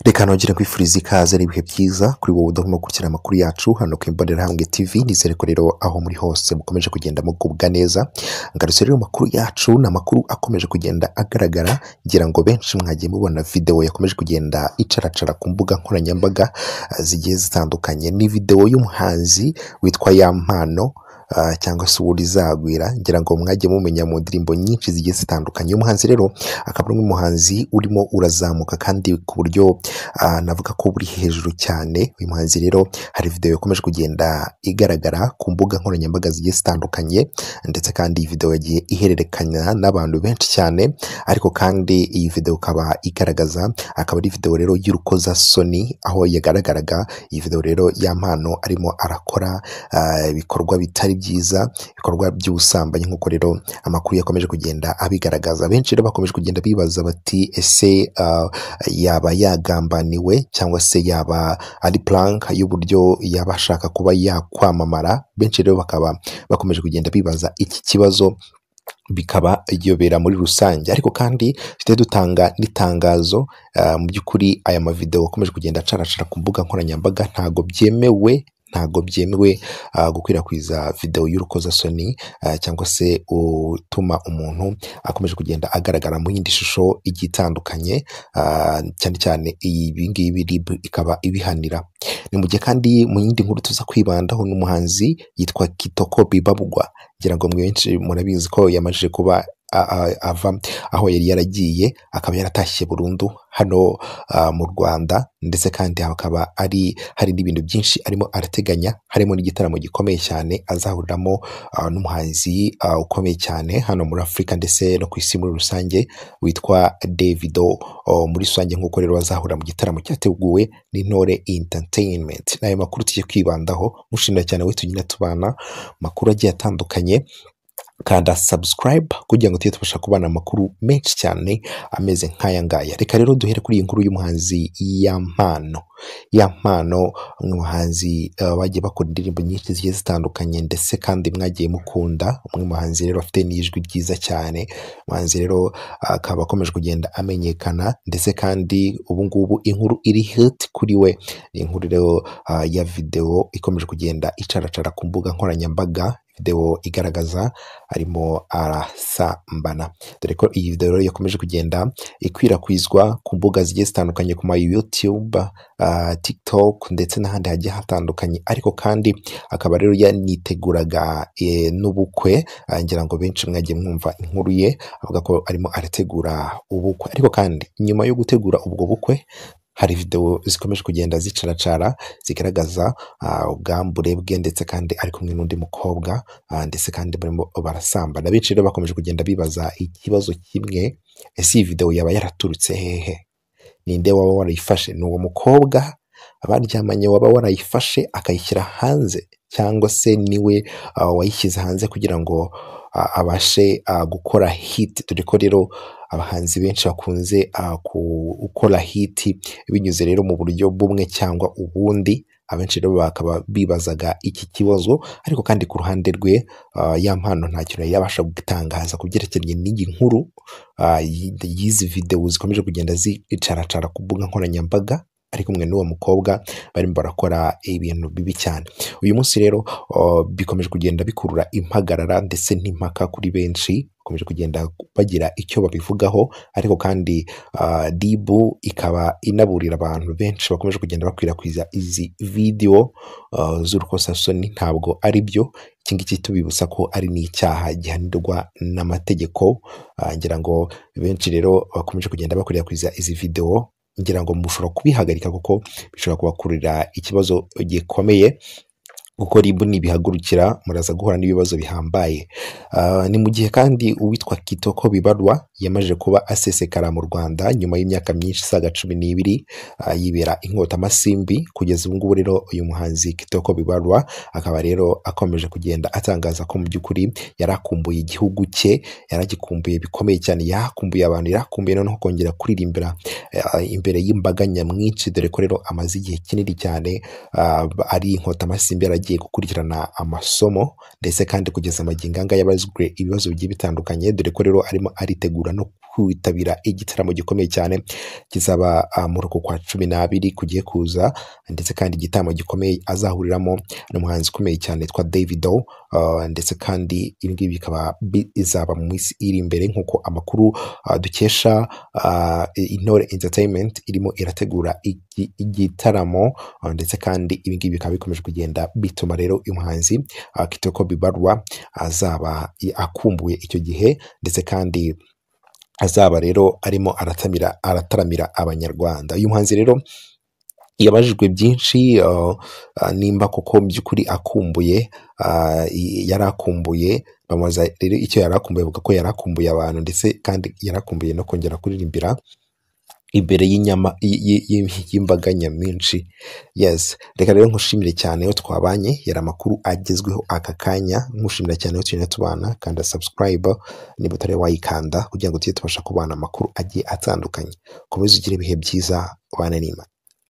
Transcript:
Reka nongere kwifuriza ikaze n'ibihe byiza kuri wowe udahuma gukurikira amakuru yacu hano ku Imbonerahamwe TV. Nizere ko rero aho muri hose mukomeje kugenda mugubwa neza. Ngarutse rero amakuru yacu ni amakuru akomeje kugenda agaragara, ngira ngo benshi mwagiye mubona video yakomeje kugenda icaracara ku mbuga nkoranyambaga zigiye zitandukanye. Ni video y'umuhanzi witwa Yampano cyangwa se Uwurizagwira, ngira ngo mwagiye mumenya mu ndirimbo nyinshi zigiye zitandukanye. Uyu muhanzi rero akaba ari umuhanzi urimo urazamuka kandi ku buryo navuga ko buri hejuru cyane. Uyu muhanzi rero hari video yakomeje kugenda igaragara ku mbuga nkoranyambaga zigiye zitandukanye, ndetse kandi iyi video yagiye ihererekanya n'abantu benshi cyane, ariko kandi iyi video ikaba igaragaza, akaba ari video rero y'urukozasoni, aho yagaragaraga iyi video rero Yampano arimo arakora ibikorwa bitari byiza, ibikorwa by'ubusambanyi nk'uko rero amakuru yakomeje kugenda abigaragaza. Benshi rero bakomeje kugenda bibaza bati ese yaba yagambaniwe cyangwa se yaba ari plank y'uburyo yaba ashaka kuba yakwamamara. Benshi rero bakaba bakomeje kugenda bibaza iki kibazo, bikaba iyobera muri rusange. Ariko kandi tujye dutanga n'itangazo, mu by'ukuri aya mavideo akomeje kugenda acaracara ku mbuga nkoranyambaga ntago byemewe gukwirakwiza video y'urukozasoni, cyangwa se utuma umuntu akomeje kugenda agaragara mu yindi shusho igiye itandukanye, cyane cyane ibi ngibi RIB ikaba ibihanira. Ni mu gihe kandi mu yindi nkuru tuza kwibandaho n'umuhanzi yitwa Kitoko Bibabugwa. Ngira ngo mwenshi murabizi ko yamajije kuba ava aho yari yaragiye, akaba yaratashye burundu hano mu Rwanda, ndetse kandi hakaba hari n'ibintu byinshi arimo arateganya, harimo n'igitaramo gikomeye cyane azahuriramo n'umuhanzi ukomeye cyane hano muri Afurika ndetse no ku isi muri rusange witwa Davido. Muri rusange nk'uko rero bazahura mu gitaramo cyateguwe n'Intore Entertainment. N'ayo makuru tugiye kwibandaho, mushimira cyane we tugenda tubana makuru agiye atandukanye. Kanda subscribe kugira ngo tujye tubasha kubana amakuru menshi cyane ameze nk'aya ngaya. Reka rero duhere kuri iyi nkuru y'umuhanzi Yampano, umuhanzi bagiye bakora indirimbo nyinshi zigiye zitandukanye, ndetse kandi mwagiye mukunda. Umuhanzi rero afite n'ijwi ryiza cyane. Umuhanzi rero akaba akomeje kugenda amenyekana, ndetse kandi ubu ngubu inkuru iri hit kuri we ni inkuru rero ya video ikomeje kugenda icaracara ku mbuga nkoranyambaga. Video igaragaza arimo arasambana, dore ko iyi video yakomeje kugenda ikwirakwizwa ku mbuga zigiye zitandukanye, ku ma YouTube, TikTok ndetse n'ahandi hagiye hatandukanye. Ariko kandi akaba rero yaniteguraga n'ubukwe. Ngira ngo benshi mwagiye mwumva inkuru ye avuga ko arimo arategura ubukwe. Ariko kandi nyuma yo gutegura ubwo bukwe hari video zikomeje kugenda zicaracara zigaragaza ubwambure bwe, ndetse kandi ari kumwe n'undi mukobwa, ndetse kandi barimo barasambana. Benshi rero bakomeje kugenda bibaza ikibazo kimwe, ese iyi video yaba yaraturutse hehe? Ninde waba warayifashe? Ni uwo mukobwa baryamanye waba warayifashe akayishyira hanze, cyangwa se niwe wayishyize hanze kugira ngo abashe gukora hit? Dore ko rero abahanzi benshi bakunze gukora hit binyuze rero mu buryo bumwe cyangwa ubundi. Abenshi rero bakaba bibazaga iki kibazo, ariko kandi ku ruhande rwe Yampano nta kintu yabasha gutangaza ku byerekeranye n'iyi nkuru y'izi video zikomeje kugenda zicaracara ku mbuga nkoranyambaga, ari kumwe n'uwo mukobwa barimo barakora ibintu bibi cyane. Uyu munsi rero bikomeje kugenda bikurura impagarara ndetse n'impaka kuri benshi, bakomeje kugenda bagira icyo babivugaho. Ariko kandi RIB ikaba inaburira abantu benshi bakomeje kugenda bakwirakwiza izi video z'urukozasoni ntabwo ari byo. Iki ngiki tubibutsa ko ari n'icyaha gihanirwa n'amategeko. Ngira ngo benshi rero bakomeje kugenda bakwirakwiza izi video, ngira ngo mushobora kubihagarika kuko bishobora kubakurira ikibazo gikomeye, kuko RIB nibihagurukira muraza guhura n'ibibazo bihambaye. Ni mu gihe kandi uwitwa Kitoko Bibabugwa yamaze kuba asesekara mu Rwanda nyuma y'imyaka myinshi isaga 12 yibera inkota amasimbi. Kugeza ubu ngubu rero uyu muhanzi Kitoko Bibabugwa akaba rero akomeje kugenda atangaza ko mu by'ukuri yarakumbuye igihugu cye, yaragikumbuye bikomeye cyane, yakumbuye abantu, yarakumbuye no kongera kuririmbira imbere y'imbaga nyamwinshi, dore ko rero amaze igihe kinini cyane ari inkota amasimbi bagiye gukurikirana amasomo ndetse kandi kugeza amagingo anga yabazwe ibibazo bigiye bitandukanye, dore ko rero arimo aritegura no kwitabira igitaramo gikomeye cyane kizaba muri uku kwa 12 kugiye kuza, ndetse kandi igitaramo gikomeye azahuriramo n'umuhanzi ukomeye cyane witwa Davido, ndetse kandi ibi ngibi bikaba bizaba mu minsi iri imbere nk'uko amakuru dukesha Intore Entertainment irimo irategura igitaramo, ndetse kandi ibi ngibi bikaba bikomeje kugenda bituma rero uyu muhanzi Kitoko Bibarwa azaba akumbuye icyo gihe, ndetse kandi azaba rero arimo arataramira abanyarwanda. Uyu muhanzi rero yabajijwe byinshi, nimba koko mu by'ukuri akumbuye, yarakumbuye, bamubaza rero icyo yarakumbuye, avuga ko yarakumbuye abantu ndetse kandi yarakumbuye no kongera kuririmbira imbere y'imbaga nyamwinshi. Yes, reka rero nkushimire cyane yo twabanye, yari amakuru agezweho aka kanya, nkushimira cyane yo tugenda tubana, kanda subscribe niba utari wayikanda kugira ngo tujye tubasha kubana amakuru agiye atandukanye. Komeza ugire ibihe byiza, ubane n'Imana.